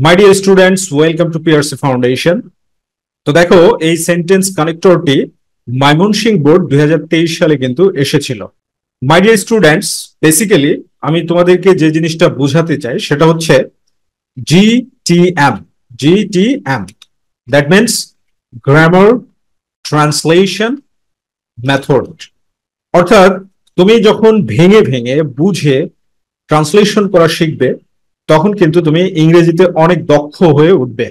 My dear students, welcome to PRC foundation. তো দেখো, এই সেন্টেন্স কানেক্টরটি ময়মনসিংহ বোর্ড 2023 সালে কিন্তু এসেছিল। মাই ডিয়ার স্টুডেন্টস, বেসিক্যালি আমি তোমাদেরকে যে জিনিসটা বোঝাতে চাই সেটা হচ্ছে GTM. GTM, that means grammar, translation, method. অর্থাৎ তুমি যখন ভেঙে ভেঙে বুঝে ট্রান্সলেশন করা শিখবে, তখন কিন্তু তুমি ইংরেজিতে অনেক দক্ষ হয়ে উঠবে।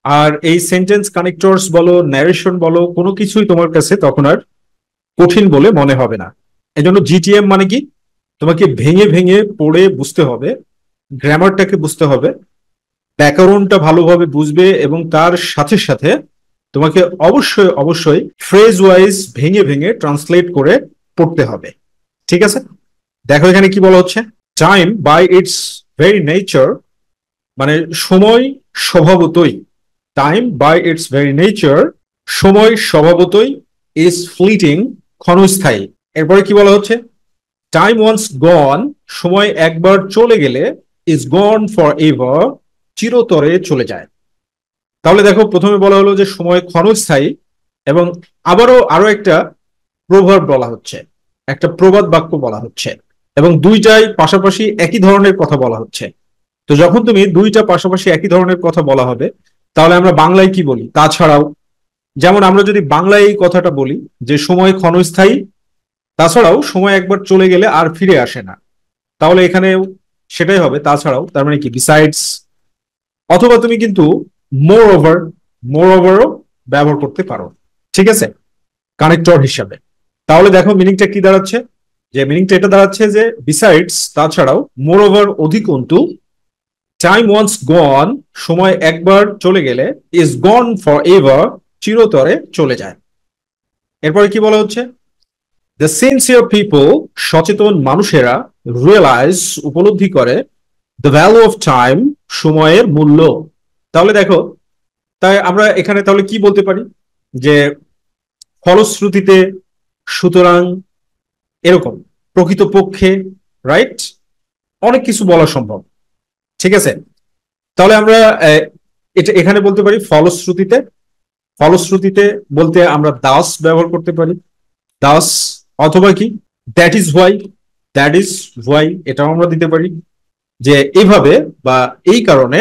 আর এই সেন্টেন্স কানেক্টরস বলো, ন্যারেশন বলো, কোনো কিছুই তোমার কাছে তখন আর কঠিন বলে মনে হবে না। এজন্য জিটিএম মানে কি, তোমাকে ভেঙে ভেঙে পড়ে বুঝতে হবে, গ্রামারটাকে বুঝতে হবে, ব্যাকরণটা ভালোভাবে বুঝবে, এবং তার সাথে সাথে তোমাকে অবশ্যই অবশ্যই ফ্রেজ ওয়াইজ ভেঙে ভেঙে ট্রান্সলেট করে পড়তে হবে। ঠিক আছে, দেখো এখানে কি বলা হচ্ছে। Time by its very nature, মানে সময় স্বভাবতই, time by its very nature, সময় স্বভাবতই, ইজ ফ্লিটিং, ক্ষণস্থায়ী। এরপরে কি বলা হচ্ছে, টাইম ওয়ান্স গন, সময় একবার চলে গেলে, ইজ গন ফর এভার, চিরতরে চলে যায়। তাহলে দেখো, প্রথমে বলা হলো যে সময় ক্ষণস্থায়ী, এবং আরো একটা প্রভাব বলা হচ্ছে, একটা প্রবাদ বাক্য বলা হচ্ছে, এবং দুইটাই পাশাপাশি একই ধরনের কথা বলা হচ্ছে। তো যখন তুমি দুইটা পাশাপাশি একই ধরনের কথা বলা হবে, তাহলে আমরা বাংলায় কি বলি তাছাড়াও। যেমন আমরা যদি বাংলায় এই কথাটা বলি যে সময় ক্ষণস্থায়ী, তাছাড়াও সময় একবার চলে গেলে আর ফিরে আসে না, তাহলে এখানে সেটাই হবে তাছাড়াও, তার মানে কি বিসাইডস। অথবা তুমি কিন্তু মোর ওভারও ব্যবহার করতে পারো, ঠিক আছে, কানেক্টর হিসাবে। তাহলে দেখো মিনিংটা কি দাঁড়াচ্ছে, যে মিনিংটা এটা দাঁড়াচ্ছে যে বিসাইডস, তাছাড়াও, মোর ওভার অধিকন্তু, টাইম ওয়ান্স গন, সময় একবার চলে গেলে, ইজ গন ফর এভার, চিরতরে চলে যায়। এরপরে কি বলা হচ্ছে, দ্য সিনসিয়ার পিপল, সচেতন মানুষেরা, রিয়েলাইজ, উপলব্ধি করে, দ্য ভ্যালু অফ টাইম, সময়ের মূল্য। তাহলে দেখো, তাই আমরা এখানে তাহলে কি বলতে পারি, যে ফলশ্রুতিতে, সুতরাং, এরকম, প্রকৃতপক্ষে, রাইট, অনেক কিছু বলা সম্ভব। ঠিক আছে, তাহলে আমরা এটা এখানে বলতে পারি ফলশ্রুতিতে। ফলশ্রুতিতে বলতে আমরা দাস ব্যবহার করতে পারি, দাস। অথবা কি, that is why, that is why, এটাও আমরা দিতে পারি, যে এইভাবে বা এই কারণে।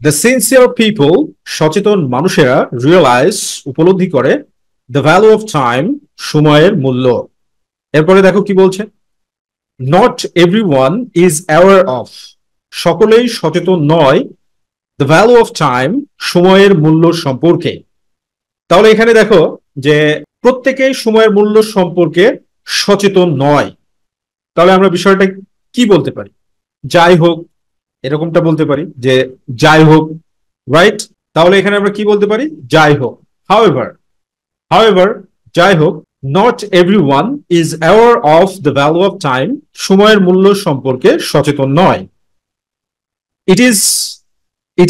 দ্য সিনসিয়ার পিপল, সচেতন মানুষেরা, রিয়েলাইজ, উপলব্ধি করে, দ্য ভ্যালু অফ টাইম, সময়ের মূল্য। এরপরে দেখো কি বলছে, not everyone is aware of, সকলেই সচেতন নয়, দ্য ভ্যালু অফ টাইম, সময়ের মূল্য সম্পর্কে। তাহলে এখানে দেখো যে প্রত্যেকেই সময়ের মূল্য সম্পর্কে সচেতন নয়। তাহলে আমরা বিষয়টা কি বলতে পারি, যাই হোক, এরকমটা বলতে পারি যে যাই হোক, রাইট। তাহলে এখানে আমরা কি বলতে পারি, যাই হোক। হাউএভার, হাউএভার, যাই হোক, not everyone is aware of the value of time, সময়ের মূল্য সম্পর্কে সচেতন নয়। ইট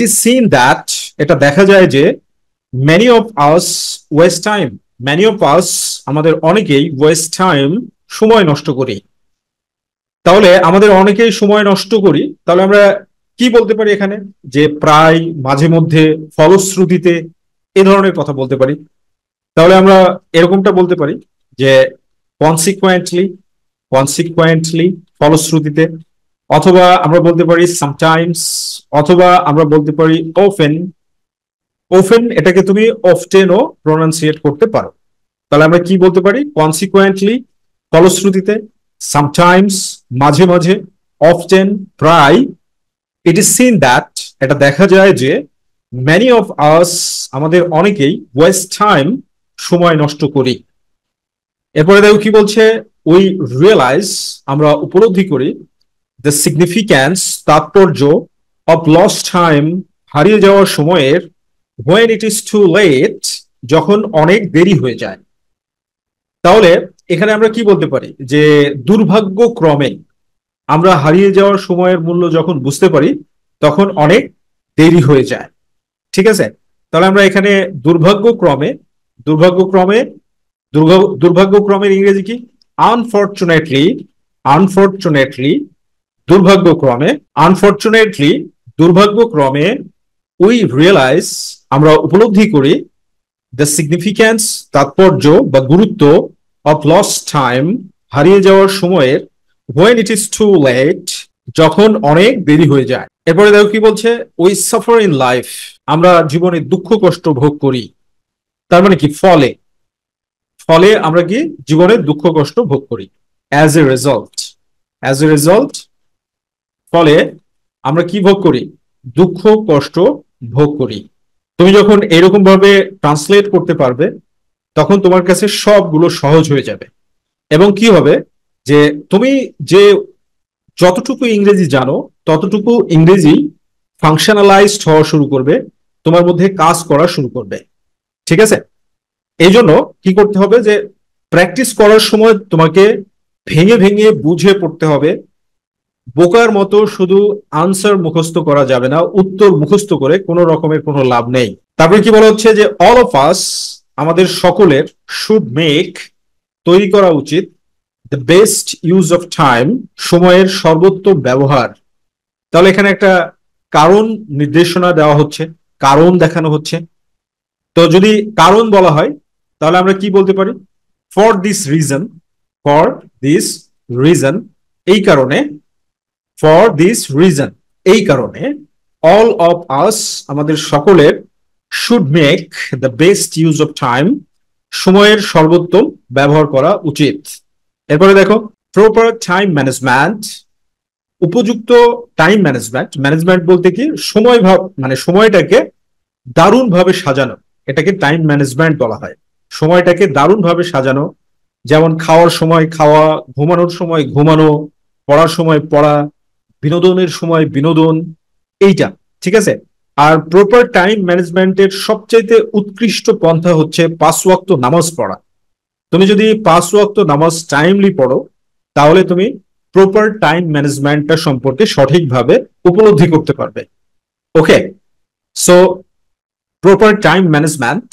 ইজ সিন দ্যাট, এটা দেখা যায় যে, many of us waste time, many of us, আমাদের অনেকেই, waste time, সময় নষ্ট করি। তাহলে আমাদের অনেকেই সময় নষ্ট করি, তাহলে আমরা কি বলতে পারি এখানে, যে প্রায়, মাঝে মধ্যে, ফলশ্রুতিতে, এ ধরনের কথা বলতে পারি। তাহলে আমরা এরকমটা বলতে পারি যে কনসিকুয়েন্টলি, কনসিকুয়েন্টলি, ফলশ্রুতিতে। অথবা আমরা বলতে পারি সামটাইমস, অথবা আমরা বলতে পারি অফেন। ওফেন, এটাকে তুমি অফটেনও প্রোনাউন্সিয়েট করতে পারো। তাহলে আমরা কি বলতে পারি, কনসিকুয়েন্টলি, ফলশ্রুতিতে, সামটাইমস, মাঝে মাঝে, অফটেন, প্রায়। ইট ইজ সিন দ্যাট, এটা দেখা যায় যে, মেনি অফ আস, আমাদের অনেকেই, ওয়েস্ট টাইম, সময় নষ্ট করি। এরপরে দেখো কি বলছে, উই রিয়েলাইজ, আমরা উপলব্ধি করি, দ্য সিগনিফিক্যান্স, তাৎপর্য, অফ লস্ট টাইম, হারিয়ে যাওয়ার সময়ের, when it is too late, যখন অনেক দেরি হয়ে যায়। তাহলে এখানে আমরা কি বলতে পারি, যে দুর্ভাগ্যক্রমে আমরা হারিয়ে যাওয়ার সময়ের মূল্য যখন বুঝতে পারি, তখন অনেক দেরি হয়ে যায়। ঠিক আছে, তাহলে আমরা এখানে দুর্ভাগ্যক্রমে, দুর্ভাগ্যক্রমে, দুর্ভাগ্যক্রমের ইংরেজি কি, আনফরচুনেটলি, আনফরচুনেটলি, দুর্ভাগ্যক্রমে, আনফরচুনেটলি, দুর্ভাগ্যক্রমে উই রিয়েলাইজ, আমরা উপলব্ধি করি, দ্য সিগনিফিক্যান্স, তাৎপর্য বা গুরুত্ব, অফ লস্ট টাইম, হারিয়ে যাওয়ার সময়ের, when it is too late, যখন অনেক দেরি হয়ে যায়। এরপরে দেখো কি বলছে, উই সাফার ইন লাইফ, আমরা জীবনে দুঃখ কষ্ট ভোগ করি। তার মানে কি, ফলে ফলে আমরা কি জীবনে দুঃখ কষ্ট ভোগ করি। As a result, as a result, ফলে আমরা কি ভোগ করি, দুঃখ কষ্ট ভোগ করি। তুমি যখন এরকম ভাবে ট্রান্সলেট করতে পারবে, তখন তোমার কাছে সবগুলো সহজ হয়ে যাবে। এবং কি হবে, যে তুমি যে যতটুকু ইংরেজি জানো, ততটুকু ইংরেজি ফাংশনালাইজড হওয়া শুরু করবে, তোমার মধ্যে কাজ করা শুরু করবে। ঠিক আছে, এই জন্য কি করতে হবে, যে প্র্যাকটিস করার সময় তোমাকে ভেঙে ভেঙে বুঝে পড়তে হবে। বোকার মতো শুধু আনসার মুখস্থ করা যাবে না, উত্তর মুখস্থ করে কোনো রকমের কোনো লাভ নেই। তারপরে কি বলা হচ্ছে, যে অল অফ আস, আমাদের সকলের, শুড মেক, তৈরি করা উচিত, the best use of time, সময়ের সর্বোত্তম ব্যবহার। তাহলে এখানে একটা কারণ নির্দেশনা দেওয়া হচ্ছে, কারণ দেখানো হচ্ছে। তো যদি কারণ বলা হয়, তাহলে আমরা কি বলতে পারি, for this reason, for this reason, এই কারণে, ফর দিস রিজন, এই কারণে, অল অফ আস, আমাদের সকলের, should make the best use of time, সময়ের সর্বোত্তম ব্যবহার করা উচিত। এরপরে দেখো, প্রপার টাইম ম্যানেজমেন্ট, উপযুক্ত টাইম ম্যানেজমেন্ট, ম্যানেজমেন্ট বলতে কি, সময় মানে সময়টাকে দারুণ ভাবে সাজানো, এটাকে টাইম ম্যানেজমেন্ট বলা হয়। সময়টাকে দারুণ ভাবে সাজানো, যেমন খাওয়ার সময় খাওয়া, ঘুমানোর সময় ঘুমানো, পড়ার সময় পড়া, বিনোদনের সময় বিনোদন, এইটা। ঠিক আছে, আর প্রপার টাইম ম্যানেজমেন্টের সবচাইতে উৎকৃষ্ট পন্থা হচ্ছে 5 ওয়াক্ত নামাজ পড়া। তুমি যদি 5 ওয়াক্ত নামাজ টাইমলি পড়ো, তাহলে তুমি প্রপার টাইম ম্যানেজমেন্টটা সম্পর্কে সঠিকভাবে উপলব্ধি করতে পারবে। ওকে, সো প্রপার টাইম ম্যানেজমেন্ট,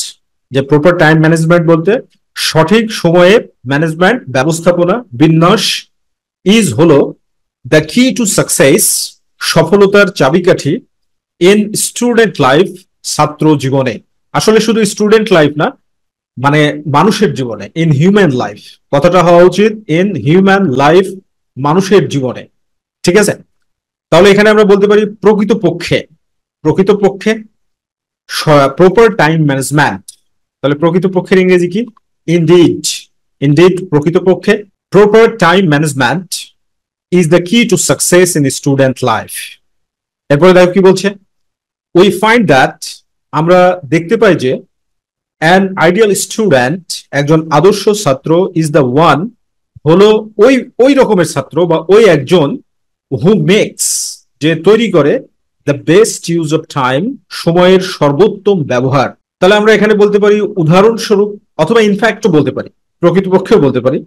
যে প্রপার টাইম ম্যানেজমেন্ট বলতে সঠিক সময়ে ম্যানেজমেন্ট, ব্যবস্থাপনা, বিন্যাস, ইজ হলো দ্য কি টু সাকসেস, সফলতার চাবিকাঠি, ইন স্টুডেন্ট লাইফ, ছাত্র জীবনে। আসলে শুধু স্টুডেন্ট লাইফ না, মানে মানুষের জীবনে, ইন হিউম্যান লাইফ, কথাটা হওয়া উচিত ইন হিউম্যান লাইফ, মানুষের জীবনে। ঠিক আছে, তাহলে এখানে আমরা বলতে পারি প্রকৃতপক্ষে, প্রকৃতপক্ষে প্রপার টাইম ম্যানেজমেন্ট। তাহলে প্রকৃতপক্ষের ইংরেজি কি, ইনডিড, ইনডিড, প্রকৃতপক্ষে proper time management is the key to success in student life. এরপরে দেখো কি বলছে, উই ফাইন্ড দ্যাট, আমরা দেখতে পাই যে, অ্যান আইডিয়াল স্টুডেন্ট, একজন আদর্শ ছাত্র, ইজ দ্য ওয়ান, হলো ওই ওই রকমের ছাত্র বা ওই একজন, হু মেক্স, যে তৈরি করে, the best use of time, সময়ের সর্বোত্তম ব্যবহার। তাহলে আমরা এখানে বলতে পারি উদাহরণস্বরূপ, অথবা ইনফ্যাক্টও বলতে পারি, প্রকৃতপক্ষেও বলতে পারি।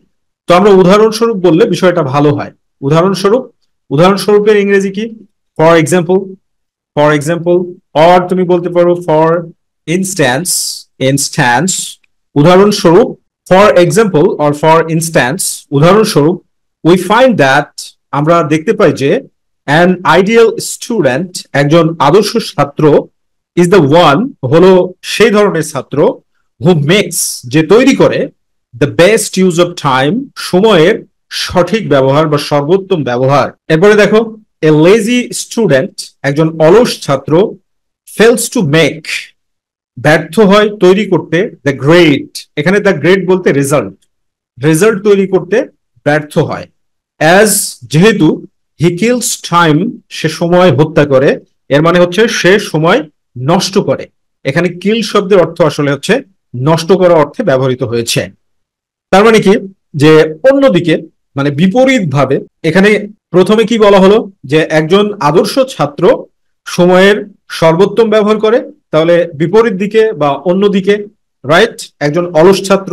তো আমরা উদাহরণস্বরূপ বললে বিষয়টা ভালো হয়। উদাহরণস্বরূপ, উদাহরণস্বরূপের ইংরেজি কি, for example, for example, or তুমি বলতে পারো ফর ইনস্ট্যান্স, ইনস্ট্যান্স, উদাহরণস্বরূপ, for example or for instance, উদাহরণস্বরূপ, উই ফাইন্ড দ্যাট, আমরা দেখতে পাই যে, অ্যান আইডিয়াল স্টুডেন্ট, একজন আদর্শ ছাত্র, ইজ দ্য ওয়ান, হলো সেই ধরনের ছাত্র, হু মেক্স, যে তৈরি করে, the best use of time, সময়ের সঠিক ব্যবহার বা সর্বোত্তম ব্যবহার। এরপরে দেখো, এ লেজি স্টুডেন্ট, একজন অলস ছাত্র, ফেলস টু মেক, ব্যর্থ হয় তৈরি করতে, দ্য গ্রেট, এখানে দ্য গ্রেট বলতে রেজাল্ট, রেজাল্ট তৈরি করতে ব্যর্থ হয়। অ্যাজ, যেহেতু, হি কিলস টাইম, সে সময় হত্যা করে, এর মানে হচ্ছে সে সময় নষ্ট করে। এখানে কিল শব্দের অর্থ আসলে হচ্ছে নষ্ট করা অর্থে ব্যবহৃত হয়েছে। তার মানে কি, যে অন্যদিকে, মানে বিপরীত ভাবে, এখানে প্রথমে কি বলা হলো, যে একজন আদর্শ ছাত্র সময়ের সর্বোত্তম ব্যবহার করে, তাহলে বিপরীত দিকে বা অন্যদিকে, রাইট, একজন অলস ছাত্র।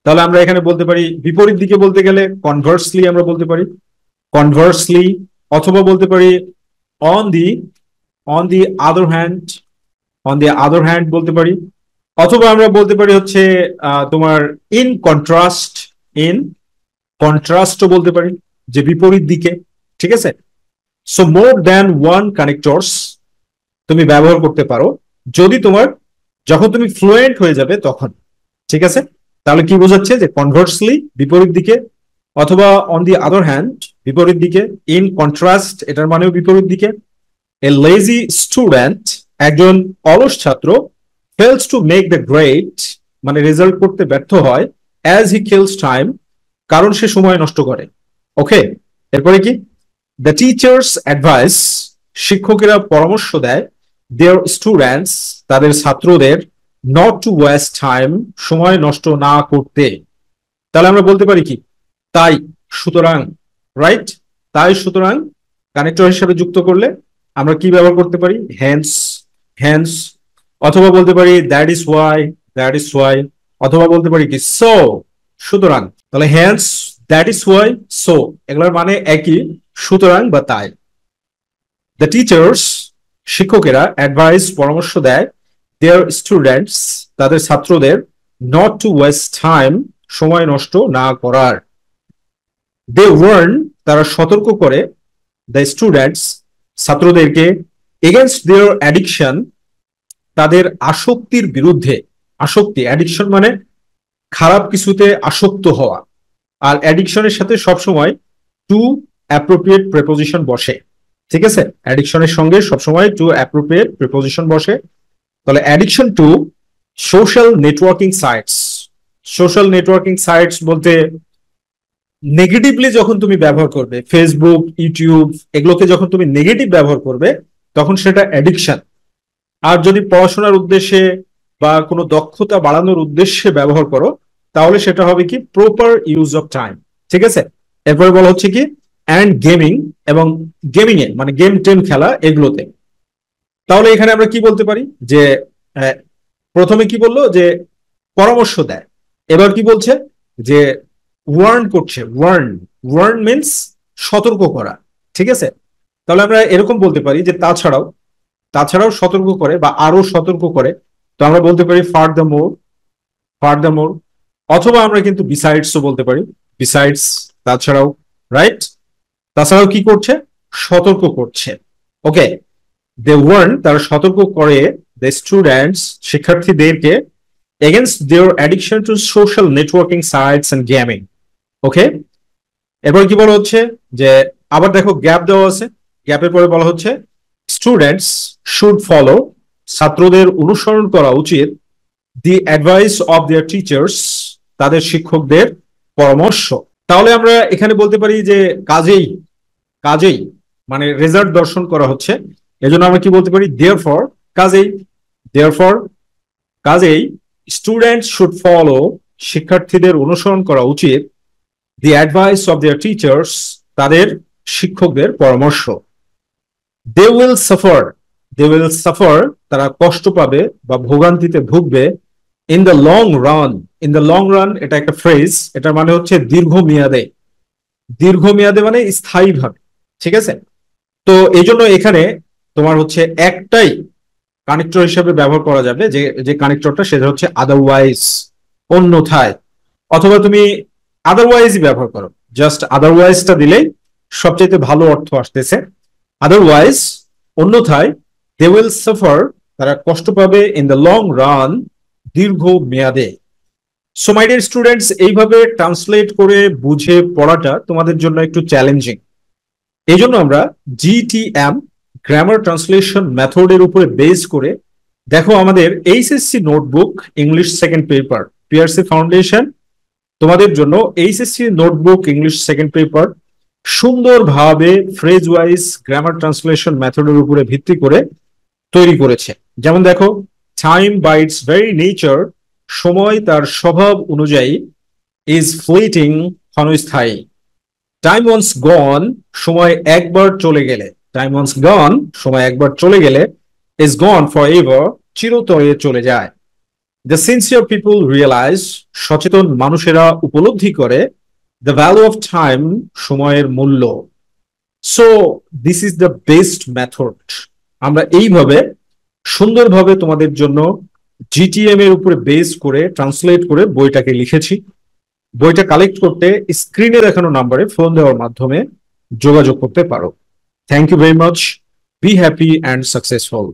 তাহলে আমরা এখানে বলতে পারি, বিপরীত দিকে বলতে গেলে কনভার্সলি আমরা বলতে পারি, কনভার্সলি, অথবা বলতে পারি on the, on the other hand, on the other hand বলতে পারি, অথবা আমরা বলতে পারি হচ্ছে তোমার ইন কন্ট্রাস্ট, ইন কন্ট্রাস্টও বলতে পারি, যে বিপরীত দিকে। ঠিক আছে, so more than one connectors তুমি ব্যবহার করতে পারো যদি যখন তুমি ফ্লুয়েন্ট হয়ে যাবে তখন, ঠিক আছে? তাহলে কি বোঝাচ্ছে যে কনভার্সলি বিপরীত দিকে, অথবা অন দি আদার হ্যান্ড বিপরীত দিকে, ইন কন্ট্রাস্ট এটার মানেও বিপরীত দিকে। এ লেজি স্টুডেন্ট একজন অলস ছাত্র fails to make the grade মানে রেজাল্ট করতে ব্যর্থ হয়, অ্যাজ হি কিলস টাইম কারণ সে সময় নষ্ট করে। ওকে, এরপরে কি? দ্য টিচার্স অ্যাডভাইস শিক্ষকেরা পরামর্শ দেয় দেয়ার স্টুডেন্টস তাদের ছাত্রদের নট টু ওয়েস্ট টাইম সময় নষ্ট না করতে। তাহলে আমরা বলতে পারি কি? তাই, সুতরাং, রাইট? তাই সুতরাং কানেক্টর হিসেবে যুক্ত করলে আমরা কি ব্যবহার করতে পারি? হ্যান্স, হ্যান্স, অথবা বলতে পারি that is why, that is why, অথবা বলতে পারি কি সো, সুতরাং। তাহলে hence, that is why, so এগুলোর মানে একই, সুতরাং বা তাই। দ্য টিচার্স শিক্ষকেরা অ্যাডভাইস পরামর্শ দেয় দেয়ার স্টুডেন্টস তাদের ছাত্রদের নট টু ওয়েস্ট টাইম সময় নষ্ট না করার। দে ওয়ার্ন তারা সতর্ক করে দ্য স্টুডেন্টস ছাত্রদেরকে এগেনস্ট দেয়ার অ্যাডিকশন তাদের আসক্তির বিরুদ্ধে। আসক্তি, অ্যাডিকশন মানে খারাপ কিছুতে আসক্ত হওয়া, আর অ্যাডিকশনের সাথে সবসময় টু অ্যাপ্রোপ্রিয়েট প্রেপোজিশন বসে, ঠিক আছে? অ্যাডিকশনের সঙ্গে সবসময় টু অ্যাপ্রোপ্রিয়েট প্রিপোজিশন বসে। তাহলে addiction to social networking sites. Social networking sites বলতে নেগেটিভলি যখন তুমি ব্যবহার করবে, ফেসবুক, ইউটিউব এগুলোকে যখন তুমি নেগেটিভ ব্যবহার করবে তখন সেটা অ্যাডিকশন। আর যদি পড়াশোনার উদ্দেশ্যে বা কোনো দক্ষতা বাড়ানোর উদ্দেশ্যে ব্যবহার করো তাহলে সেটা হবে কি? প্রপার ইউজ অফ টাইম, ঠিক আছে? এরপরে বলা হচ্ছে কি? অ্যান্ড গেমিং, এবং গেমিং এ মানে গেম টেম খেলা এগুলোতে। তাহলে এখানে আমরা কি বলতে পারি? যে প্রথমে কি বললো? যে পরামর্শ দেয়। এবার কি বলছে? যে ওয়ার্ন করছে। ওয়ার্ন, ওয়ার্ন মিনস সতর্ক করা, ঠিক আছে? তাহলে আমরা এরকম বলতে পারি যে তাছাড়াও, তাছাড়াও সতর্ক করে বা আরো সতর্ক করে। তো আমরা বলতে পারি ফার্দারমোর, ফার্দারমোর, অথবা আমরা কিন্তু বিসাইডসও বলতে পারি, বিসাইডস, তাছাড়াও, রাইট? তাছাড়াও কি করছে? সতর্ক করছে। ওকে, দে ওয়ার্ন তারা সতর্ক করে দ্য স্টুডেন্টস শিক্ষার্থীদেরকে against their addiction to social networking sites and gaming. Okay, এরপর কি বলা হচ্ছে? যে আবার দেখো গ্যাপ দেওয়া আছে, গ্যাপের পরে বলা হচ্ছে স্টুডেন্টস শুড ফলো ছাত্রদের অনুসরণ করা উচিত the advice of their teachers তাদের শিক্ষকদের পরামর্শ। তাহলে আমরা এখানে বলতে পারি যে কাজেই, কাজেই মানে রেজাল্ট দর্শন করা হচ্ছে, এজন্য আমরা কি বলতে পারি? দেয়ারফর, কাজেই, দেয়ারফর, কাজেই স্টুডেন্টস শুড ফলো শিক্ষার্থীদের অনুসরণ করা উচিত the advice of their teachers তাদের শিক্ষকদের পরামর্শ। They will suffer, they will suffer তারা কষ্ট পাবে বা ভোগান্তিতে ভুগবে in the long run. In the long run এটা একটা ফ্রেজ, এটার মানে হচ্ছে দীর্ঘমেয়াদে। দীর্ঘমেয়াদে মানে স্থায়ীভাবে, ঠিক আছে? তো এই জন্য এখানে তোমার হচ্ছে একটাই কানেক্টর হিসেবে ব্যবহার করা যাবে, যে যে কানেক্টরটা সেটা হচ্ছে আদারওয়াইজ, অন্যথায়, অথবা তুমি আদারওয়াইজই ব্যবহার করো, জাস্ট আদারওয়াইজটা দিলেই সবচেয়ে ভালো অর্থ আসতেছে। আদারওয়াইজ, অন্যথায়, দে উইল সাফার তারা কষ্ট পাবে ইন দ্য লং রান দীর্ঘ মেয়াদে। সো মাই ডিয়ার স্টুডেন্টস, এইভাবে ট্রান্সলেট করে বুঝে পড়াটা তোমাদের জন্য একটু চ্যালেঞ্জিং। এই জন্য আমরা জিটিএম গ্রামার ট্রান্সলেশন মেথডের উপরে বেস করে দেখো আমাদের HSC notebook English second paper, PRC foundation তোমাদের জন্য HSC notebook English second paper সুন্দরভাবে ফ্রেজ ওয়াইজ গ্রামার ট্রান্সলেশন মেথডের উপরে ভিত্তি করে তৈরি করেছে। যেমন দেখো, time by its very nature, সময় তার স্বভাব অনুযায়ী, ইজ ফ্লিটিং ক্ষণস্থায়ী। টাইম ওয়ান্স গন, সময় একবার চলে গেলে, টাইম ওয়ান্স গন সময় একবার চলে গেলে, ইজ গন ফর এভার চিরতরে চলে যায়। দ্য সিনসিয়ার পিপুল রিয়েলাইজ, সচেতন মানুষেরা উপলব্ধি করে, দ্য ভ্যালু অফ টাইম সময়ের মূল্য। So this is the best method. আমরা এইভাবে সুন্দরভাবে তোমাদের জন্য জিটিএম এর উপরে বেস করে ট্রান্সলেট করে বইটাকে লিখেছি। বইটা কালেক্ট করতে স্ক্রিনে দেখানো নাম্বারে ফোন দেওয়ার মাধ্যমে যোগাযোগ করতে পারো। Thank you very much. Be happy and successful.